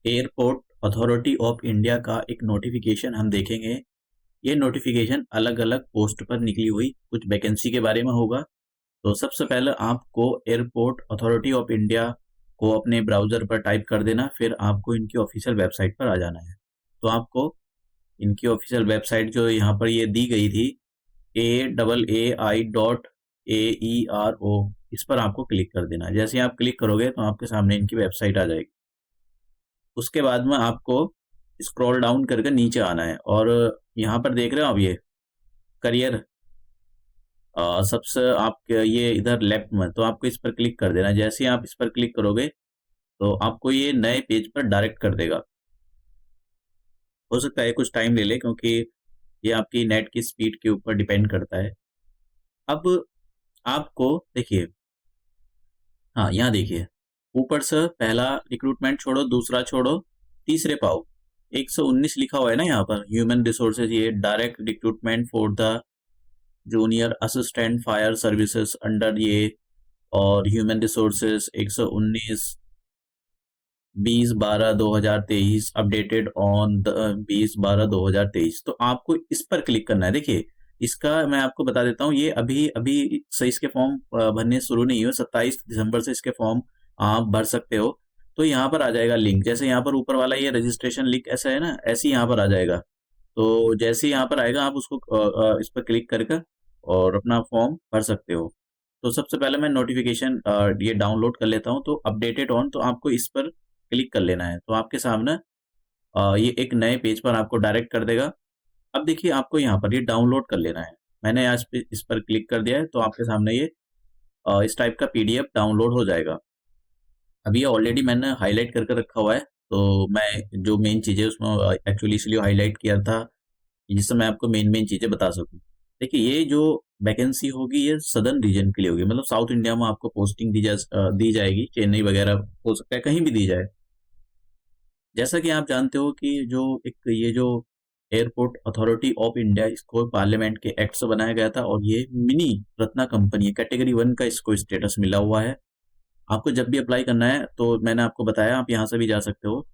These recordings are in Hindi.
एयरपोर्ट अथॉरिटी ऑफ इंडिया का एक नोटिफिकेशन हम देखेंगे। ये नोटिफिकेशन अलग अलग पोस्ट पर निकली हुई कुछ वैकेंसी के बारे में होगा। तो सबसे पहले आपको एयरपोर्ट अथॉरिटी ऑफ इंडिया को अपने ब्राउज़र पर टाइप कर देना, फिर आपको इनकी ऑफिशियल वेबसाइट पर आ जाना है। तो आपको इनकी ऑफिशियल वेबसाइट जो यहाँ पर ये दी गई थी, AAI.AERO, इस पर आपको क्लिक कर देना है। जैसे ही आप क्लिक करोगे तो आपके सामने इनकी वेबसाइट आ जाएगी। उसके बाद में आपको स्क्रॉल डाउन करके नीचे आना है और यहाँ पर देख रहे हो आप ये करियर, सबसे आपके ये इधर लेफ्ट में, तो आपको इस पर क्लिक कर देना है। जैसे ही आप इस पर क्लिक करोगे तो आपको ये नए पेज पर डायरेक्ट कर देगा। हो सकता है कुछ टाइम ले ले, क्योंकि ये आपकी नेट की स्पीड के ऊपर डिपेंड करता है। अब आपको देखिए, हाँ यहाँ देखिए, ऊपर से पहला रिक्रूटमेंट छोड़ो, दूसरा छोड़ो, तीसरे पाओ 119 लिखा हुआ है ना यहाँ पर, ह्यूमन रिसोर्सेज, ये direct recruitment for the junior assistant fire services under ये, और human resources 119 20/12/2023 updated on the 20/12/2023। तो आपको इस पर क्लिक करना है। देखिए, इसका मैं आपको बता देता हूँ, ये अभी अभी से इसके फॉर्म भरने शुरू नहीं हुए। 27 दिसंबर से इसके फॉर्म आप भर सकते हो। तो यहाँ पर आ जाएगा लिंक, जैसे यहाँ पर ऊपर वाला ये रजिस्ट्रेशन लिंक ऐसा है ना, ऐसे ही यहाँ पर आ जाएगा। तो जैसे ही यहाँ पर आएगा आप उसको इस पर क्लिक करके और अपना फॉर्म भर सकते हो। तो सबसे पहले मैं नोटिफिकेशन ये डाउनलोड कर लेता हूँ। तो अपडेटेड ऑन, तो आपको इस पर क्लिक कर लेना है। तो आपके सामने ये एक नए पेज पर आपको डायरेक्ट कर देगा। अब देखिए, आपको यहाँ पर ये डाउनलोड कर लेना है। मैंने आज इस पर क्लिक कर दिया है, तो आपके सामने ये इस टाइप का पीडीएफ डाउनलोड हो जाएगा। अभी ये ऑलरेडी मैंने हाईलाइट करके रखा हुआ है, तो मैं जो मेन चीज़ें उसमें एक्चुअली इसलिए हाईलाइट किया था जिससे मैं आपको मेन मेन चीज़ें बता सकूं। देखिए, ये जो वैकेंसी होगी ये सदर्न रीजन के लिए होगी, मतलब साउथ इंडिया में आपको पोस्टिंग दी जाएगी। चेन्नई वगैरह हो सकता है, कहीं भी दी जाए। जैसा कि आप जानते हो कि जो एक ये जो एयरपोर्ट अथॉरिटी ऑफ इंडिया, इसको पार्लियामेंट के एक्ट से बनाया गया था, और ये मिनी रत्ना कंपनी है, कैटेगरी 1 का इसको स्टेटस मिला हुआ है। आपको जब भी अप्लाई करना है तो मैंने आपको बताया, आप यहाँ से भी जा सकते हो।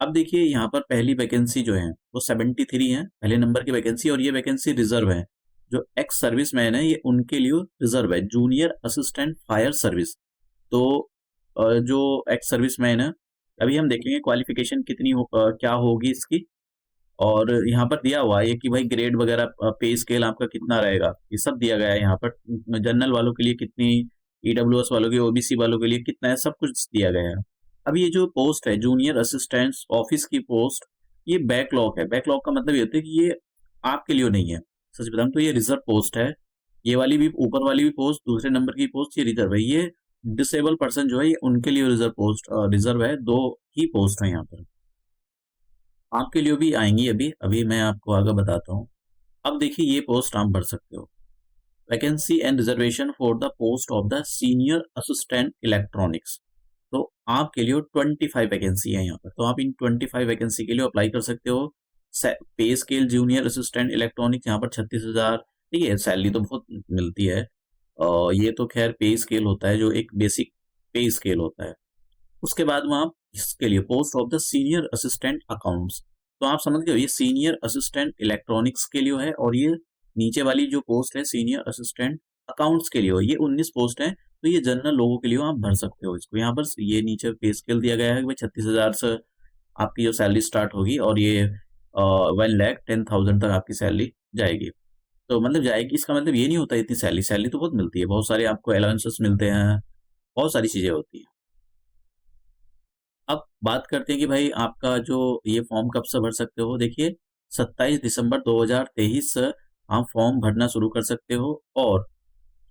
अब देखिए, यहाँ पर पहली वैकेंसी जो है वो 73 है, पहले नंबर की वैकेंसी, और ये वैकेंसी रिजर्व है। जो एक्स सर्विस मैन है ये उनके लिए रिजर्व है, जूनियर असिस्टेंट फायर सर्विस। तो जो एक्स सर्विस मैन है, अभी हम देखेंगे क्वालिफिकेशन कितनी क्या होगी इसकी। और यहाँ पर दिया हुआ है कि भाई ग्रेड वगैरह, पे स्केल आपका कितना रहेगा, ये सब दिया गया है यहाँ पर। जनरल वालों के लिए कितनी, ईडब्ल्यूएस वालों के, ओबीसी वालों के लिए कितना है, सब कुछ दिया गया है। अब ये जो पोस्ट है जूनियर असिस्टेंट ऑफिस की पोस्ट, ये बैकलॉग है। बैकलॉग का मतलब ये होता है कि ये आपके लिए नहीं है। सच बताऊं तो ये रिजर्व पोस्ट है। ये वाली भी, ऊपर वाली भी पोस्ट, दूसरे नंबर की पोस्ट, ये रिजर्व है। ये डिसेबल पर्सन जो है, ये उनके लिए रिजर्व पोस्ट, रिजर्व है। दो ही पोस्ट है यहाँ पर, आपके लिए भी आएंगी। अभी अभी मैं आपको आगे बताता हूँ। अब देखिए, ये पोस्ट आप भर सकते हो। Vacancy and reservation for the post of the senior assistant electronics. तो आपके लिए 25 वैकेंसी है यहाँ पर। तो आप इन 25 वैकेंसी के लिए अप्लाई कर सकते हो। पे स्केल जूनियर असिस्टेंट इलेक्ट्रॉनिक्स यहाँ पर 36,000। ठीक है, सैलरी तो बहुत मिलती है। ये तो खैर पे स्केल होता है, जो एक बेसिक पे स्केल होता है। उसके बाद में आप इसके लिए post of the senior assistant accounts, तो आप समझ गए, ये सीनियर असिस्टेंट इलेक्ट्रॉनिक्स के लिए है। और ये नीचे वाली जो पोस्ट है सीनियर असिस्टेंट अकाउंट्स के लिए हो, ये 19 पोस्ट है। तो ये जनरल लोगों के लिए आप भर सकते हो इसको। यहाँ पर ये नीचे पे स्केल दिया गया है कि भाई 36,000 से आपकी जो सैलरी स्टार्ट होगी, और ये 1,10,000 तक आपकी सैलरी जाएगी। तो मतलब जाएगी, इसका मतलब ये नहीं होता इतनी सैलरी, सैलरी तो बहुत मिलती है, बहुत सारे आपको अलाउंसेस मिलते हैं, बहुत सारी चीजें होती हैं। अब बात करते हैं कि भाई आपका जो ये फॉर्म कब से भर सकते हो। देखिए, 27 दिसंबर 2023 से आप फॉर्म भरना शुरू कर सकते हो, और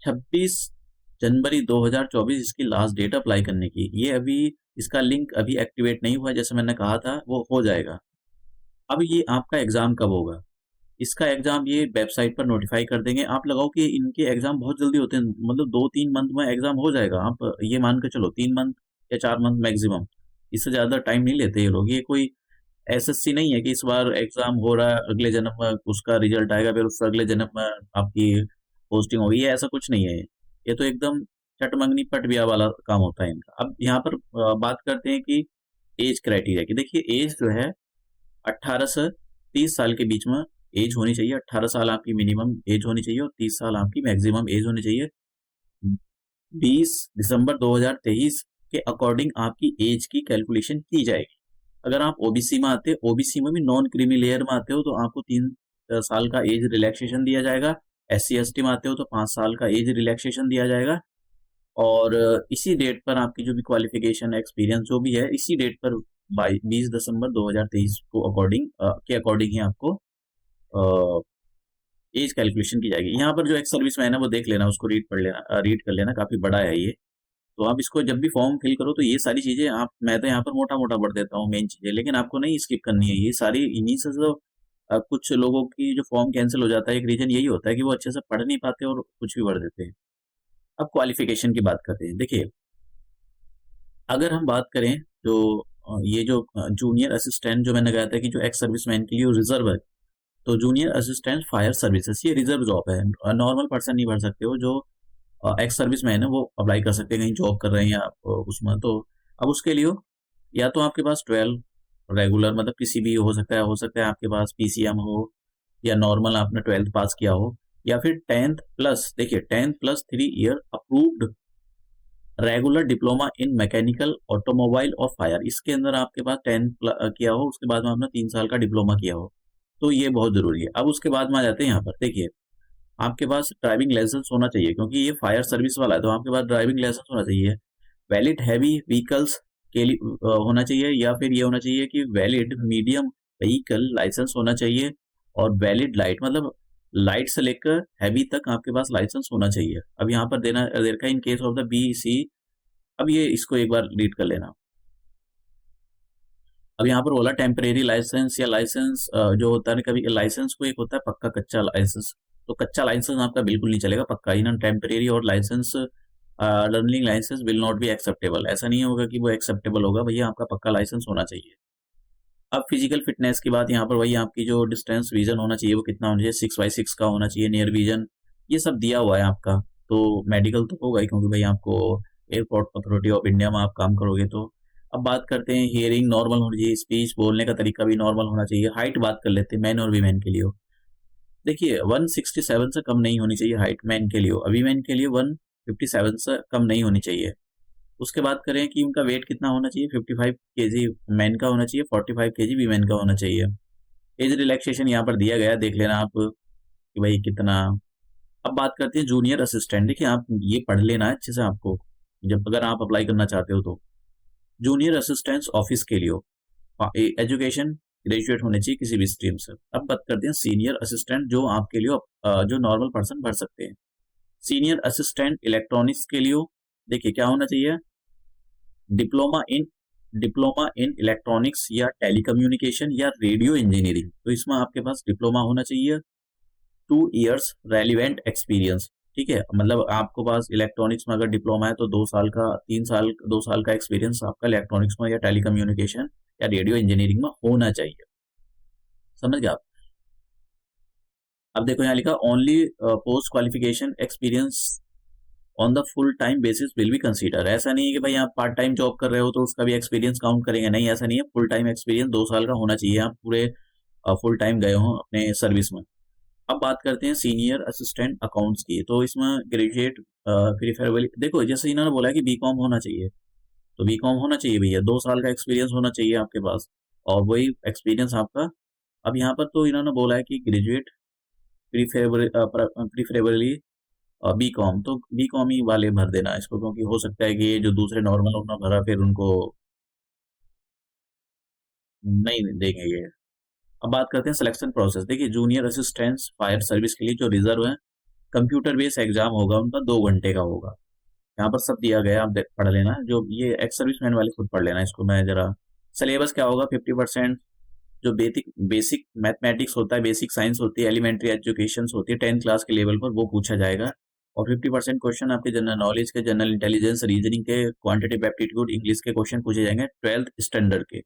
26 जनवरी 2024 इसकी लास्ट डेट अप्लाई करने की। ये अभी इसका लिंक अभी एक्टिवेट नहीं हुआ है, जैसे मैंने कहा था, वो हो जाएगा। अब ये आपका एग्जाम कब होगा, इसका एग्जाम ये वेबसाइट पर नोटिफाई कर देंगे। आप लगाओ कि इनके एग्जाम बहुत जल्दी होते हैं, मतलब 2-3 मंथ में एग्जाम हो जाएगा। आप ये मान के चलो 3 मंथ या 4 मंथ मैक्सिमम, इससे ज्यादा टाइम नहीं लेते ये लोग। ये कोई एसएससी नहीं है कि इस बार एग्जाम हो रहा है, अगले जन्म में उसका रिजल्ट आएगा, फिर उससे अगले जन्म में आपकी पोस्टिंग होगी। ये ऐसा कुछ नहीं है। ये तो एकदम चट मंगनी पट ब्याह वाला काम होता है इनका। अब यहाँ पर बात करते हैं कि एज क्राइटेरिया की, देखिए एज जो है 18 से 30 साल के बीच में एज होनी चाहिए। 18 साल आपकी मिनिमम एज होनी चाहिए और 30 साल आपकी मैक्सिमम एज होनी चाहिए। 20 दिसंबर 2023 के अकॉर्डिंग आपकी एज की कैलकुलेशन की जाएगी। अगर आप ओबीसी में आते हो, ओबीसी में भी नॉन क्रीमी लेयर में आते हो, तो आपको 3 साल का एज रिलैक्सेशन दिया जाएगा। SC ST में आते हो तो 5 साल का एज रिलैक्सेशन दिया जाएगा। और इसी डेट पर आपकी जो भी क्वालिफिकेशन एक्सपीरियंस जो भी है, इसी डेट पर 20 दिसंबर 2023 को अकॉर्डिंग ही आपको एज कैलकुलेशन की जाएगी। यहाँ पर जो एक्स सर्विस मैन है वो देख लेना, उसको रीड कर लेना, काफी बड़ा है ये। तो आप इसको जब भी फॉर्म फिल करो तो ये सारी चीजें मैं तो यहाँ पर मोटा मोटा पढ़ देता हूँ मेन चीजें, लेकिन आपको नहीं स्किप करनी है ये सारी। इन्हीं से तो कुछ लोगों की जो फॉर्म कैंसिल हो जाता है, एक रीजन यही होता है कि वो अच्छे से पढ़ नहीं पाते और कुछ भी भर देते हैं। अब क्वालिफिकेशन की बात करते हैं। देखिए, अगर हम बात करें तो ये जो जूनियर असिस्टेंट जो मैंने कहा था कि जो एक्स सर्विसमैन के लिए रिजर्व है, तो जूनियर असिस्टेंट फायर सर्विसेज ये रिजर्व जॉब है, नॉर्मल पर्सन नहीं भर सकते हो। जो एक्स सर्विसमैन है वो अप्लाई कर सकते हैं, कहीं जॉब कर रहे हैं या उसमें। तो अब उसके लिए या तो आपके पास 12 रेगुलर, मतलब किसी भी हो सकता है आपके पास PCM हो या नॉर्मल आपने 12th पास किया हो, या फिर 10th प्लस, देखिए 10th plus 3 year approved regular diploma in mechanical automobile और फायर, इसके अंदर आपके पास 10th किया हो, उसके बाद में आपने 3 साल का डिप्लोमा किया हो, तो ये बहुत जरूरी है। अब उसके बाद में आ जाते हैं यहाँ पर, देखिए आपके पास ड्राइविंग लाइसेंस होना चाहिए, क्योंकि ये फायर सर्विस वाला है, तो आपके पास ड्राइविंग लाइसेंस होना चाहिए। वैलिड हैवी व्हीकल्स के लिए होना चाहिए, या फिर ये होना चाहिए कि वैलिड मीडियम व्हीकल लाइसेंस होना चाहिए। और वैलिड लाइट, मतलब लाइट से लेकर हैवी तक आपके पास लाइसेंस होना चाहिए। अब यहाँ पर देना देखा in case of the BC। अब ये इसको एक बार रीड कर लेना। अब यहाँ पर बोला टेम्परेरी लाइसेंस या लाइसेंस जो होता है ना, कभी लाइसेंस को एक होता है पक्का कच्चा लाइसेंस, तो कच्चा लाइसेंस आपका बिल्कुल नहीं चलेगा, पक्का ही ना। टेम्परेरी और licence learning licence will not be acceptable, ऐसा नहीं होगा कि वो एक्सेप्टेबल होगा, भैया आपका पक्का लाइसेंस होना चाहिए। अब फिजिकल फिटनेस की बात, यहाँ पर वही आपकी जो डिस्टेंस विजन होना चाहिए वो कितना होना चाहिए, 6x6 का होना चाहिए, नियर विजन, ये सब दिया हुआ है आपका। तो मेडिकल तो होगा ही, क्योंकि भाई आपको एयरपोर्ट अथॉरिटी ऑफ इंडिया में आप काम करोगे। तो अब बात करते हैं, हियरिंग नॉर्मल होनी चाहिए, स्पीच बोलने का तरीका भी नॉर्मल होना चाहिए। हाइट बात कर लेते हैं, मैन और वीमेन के लिए हो। देखिए 167 से कम नहीं होनी चाहिए हाइट मैन के लिए हो, वीमेन के लिए 157 से कम नहीं होनी चाहिए। उसके बाद करें कि उनका वेट कितना होना चाहिए, 55 केजी मैन का होना चाहिए, 45 केजी वीमेन का होना चाहिए। एज रिलैक्सेशन यहाँ पर दिया गया, देख लेना आप कि भाई कितना। अब बात करते हैं जूनियर असिस्टेंट। देखिए आप ये पढ़ लेना है अच्छे से आपको, जब अगर आप अप्लाई करना चाहते हो तो। जूनियर असिस्टेंट ऑफिस के लिए हो, एजुकेशन ग्रेजुएट होने चाहिए किसी भी स्ट्रीम से। अब बात करते हैं सीनियर असिस्टेंट, जो आपके लिए जो नॉर्मल पर्सन भर सकते हैं। सीनियर असिस्टेंट इलेक्ट्रॉनिक्स के लिए हो, देखिए क्या होना चाहिए, डिप्लोमा इन इलेक्ट्रॉनिक्स या टेलीकम्युनिकेशन या रेडियो इंजीनियरिंग, तो इसमें आपके पास डिप्लोमा होना चाहिए। 2 इयर्स रेलिवेंट एक्सपीरियंस, ठीक है, मतलब आपको पास इलेक्ट्रॉनिक्स में अगर डिप्लोमा है तो 2 साल का 3 साल 2 साल का एक्सपीरियंस आपका इलेक्ट्रॉनिक्स में या टेलीकम्युनिकेशन या रेडियो इंजीनियरिंग में होना चाहिए। समझ गए आप। अब देखो यहाँ लिखा only post qualification experience on the full time basis will be consider. ऐसा नहीं है कि भाई आप पार्ट टाइम जॉब कर रहे हो तो उसका भी एक्सपीरियंस काउंट करेंगे, नहीं ऐसा नहीं है। फुल टाइम एक्सपीरियंस 2 साल का होना चाहिए, आप पूरे फुल टाइम गए हो अपने सर्विस में। अब बात करते हैं सीनियर असिस्टेंट अकाउंट्स की, तो इसमें ग्रेजुएट प्रीफरेबली, देखो जैसे इन्होंने बोला कि BCom होना चाहिए, तो BCom होना चाहिए भैया, 2 साल का एक्सपीरियंस होना चाहिए आपके पास, और वही एक्सपीरियंस आपका। अब यहाँ पर तो इन्होंने बोला है कि ग्रेजुएट प्रीफरेबली BCom, तो BCom ही वाले भर देना इसको, क्योंकि हो सकता है कि ये जो दूसरे नॉर्मल उन्होंने भरा फिर उनको नहीं देंगे ये। अब बात करते हैं सिलेक्शन प्रोसेस। देखिए जूनियर असिस्टेंट्स फायर सर्विस के लिए जो रिजर्व है, कंप्यूटर बेस्ड एग्जाम होगा उनका, 2 घंटे का होगा। यहाँ पर सब दिया गया, आप पढ़ लेना, जो ये एक्स सर्विसमैन वाले खुद पढ़ लेना इसको। मैं जरा सिलेबस क्या होगा, 50% जो बेसिक बेसिक मैथमेटिक्स होता है, बेसिक साइंस होती है, एलिमेंट्री एजुकेशन होती है 10th क्लास के लेवल पर, वो पूछा जाएगा। और 50% क्वेश्चन आपके जनरल नॉलेज के, जनरल इंटेलिजेंस, रीजनिंग के, क्वांटिटेटिव एप्टीट्यूड, इंग्लिश के क्वेश्चन पूछे जाएंगे 12th स्टैंडर्ड के।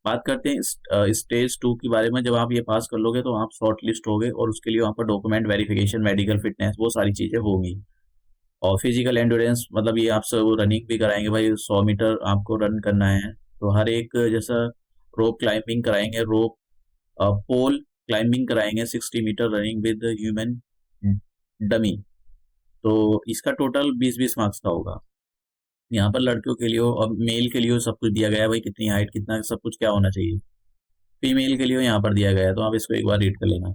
बात करते हैं स्टेज 2 के बारे में। जब आप ये पास कर लोगे तो आप शॉर्ट लिस्ट होगे, और उसके लिए वहाँ पर डॉक्यूमेंट वेरिफिकेशन, मेडिकल फिटनेस, वो सारी चीज़ें होंगी। और फिजिकल एंड्योरेंस, मतलब ये आपसे वो रनिंग भी कराएंगे भाई, 100 मीटर आपको रन करना है, तो हर एक जैसा रोप क्लाइंबिंग कराएंगे, रोप पोल क्लाइंबिंग कराएंगे, 60 metre running with human dummy. तो इसका टोटल 20-20 मार्क्स का होगा। यहाँ पर लड़कियों के लिए और मेल के लिए सब कुछ दिया गया है भाई, कितनी हाइट, कितना सब कुछ क्या होना चाहिए। फीमेल के लिए यहाँ पर दिया गया है, तो आप इसको एक बार रीड कर लेना।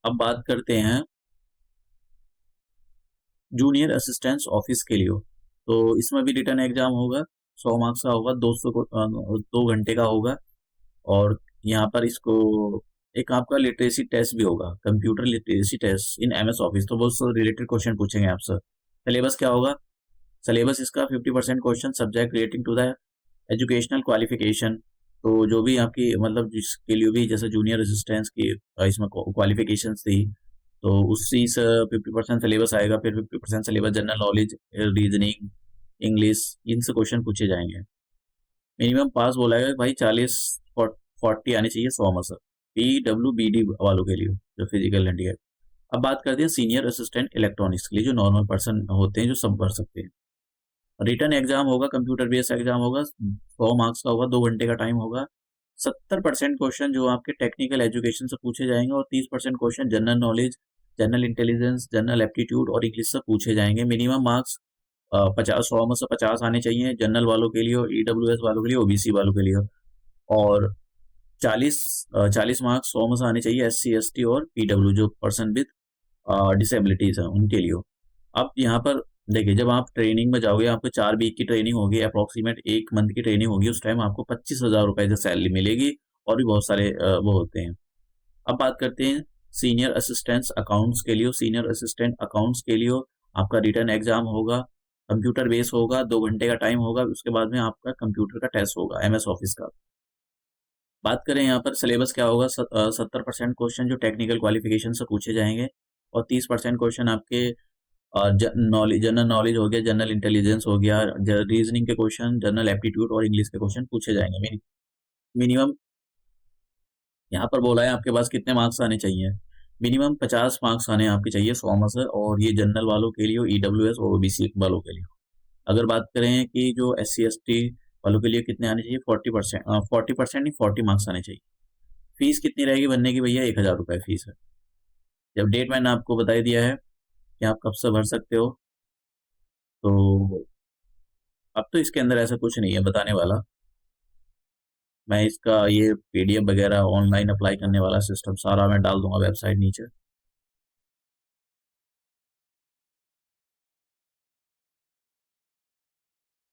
अब बात करते हैं जूनियर असिस्टेंट ऑफिस के लिए। तो इसमें भी रिटर्न एग्जाम होगा, 100 मार्क्स का होगा, 2 घंटे का होगा। और यहाँ पर इसको एक आपका लिटरेसी टेस्ट भी होगा, computer literacy test in MS office. तो बहुत रिलेटेड क्वेश्चन पूछेंगे आपसे। सिलेबस क्या होगा? सिलेबस इसका 50% question subject relating to the educational qualification. तो जो भी आपकी मतलब जिसके लिए भी जैसे जूनियर असिस्टेंट्स की इसमें क्वालिफिकेशन थी, तो उसी से 50% सिलेबस आएगा। फिर 50% syllabus general knowledge, reasoning, English, इनसे क्वेश्चन पूछे जाएंगे। मिनिमम पास बोला है भाई 40 आनी चाहिए 100 में से, PWBD वालों के लिए जो फिजिकल हैंडीकैप। अब बात करते हैं सीनियर असिस्टेंट इलेक्ट्रॉनिक्स के लिए, जो नॉर्मल पर्सन होते हैं, जो सब भर सकते हैं। रिटर्न एग्जाम होगा, कंप्यूटर बेस्ड एग्जाम होगा, 100 मार्क्स का होगा, 2 घंटे का टाइम होगा। 70% क्वेश्चन जो आपके टेक्निकल एजुकेशन से पूछे जाएंगे और 30% question general knowledge, general intelligence, general aptitude और इंग्लिश से पूछे जाएंगे। मिनिमम मार्क्स 100 में से 50 आने चाहिए जनरल वालों के लिए, और EWS वालों के लिए, OBC वालों के लिए। और 40 मार्क्स 100 में से आने चाहिए SC ST और PW जो पर्सन विद डिसेबिलिटीज है उनके लिए। अब यहाँ पर देखिए, जब आप ट्रेनिंग में जाओगे, आपको 4 वीक की ट्रेनिंग होगी, अप्रोक्सीमेट 1 मंथ की ट्रेनिंग होगी, उस टाइम आपको 25,000 रुपए से सैलरी मिलेगी। और भी बहुत सारे वो होते हैं। अब बात करते हैं सीनियर असिस्टेंट अकाउंट्स के लिए। सीनियर असिस्टेंट अकाउंट्स के लिए आपका रिटर्न एग्जाम होगा, कंप्यूटर बेस होगा, 2 घंटे का टाइम होगा। उसके बाद में आपका कंप्यूटर का टेस्ट होगा एमएस ऑफिस का। बात करें यहाँ पर सिलेबस क्या होगा, 70% क्वेश्चन जो टेक्निकल क्वालिफिकेशन से पूछे जाएंगे, और 30% क्वेश्चन आपके जनरल नॉलेज हो गया, जनरल इंटेलिजेंस हो गया, रीजनिंग के क्वेश्चन, जनरल एप्टीट्यूड और इंग्लिश के क्वेश्चन पूछे जाएंगे। मिनिमम यहाँ पर बोला है आपके पास कितने मार्क्स आने चाहिए। मिनिमम 50 मार्क्स आने आपके चाहिए 100 में से, और ये जनरल वालों के लिए, EWS और OBC वालों के लिए। अगर बात करें कि जो SC ST वालों के लिए कितने आने चाहिए, 40% नहीं, 40 मार्क्स आने चाहिए। फीस कितनी रहेगी बनने की भैया? 1,000 रुपये फीस है। जब डेट मैंने आपको बता ही दिया है कि आप कब से भर सकते हो, तो अब तो इसके अंदर ऐसा कुछ नहीं है बताने वाला। मैं इसका ये PDF वगैरह ऑनलाइन अप्लाई करने वाला सिस्टम सारा मैं डाल दूंगा वेबसाइट नीचे।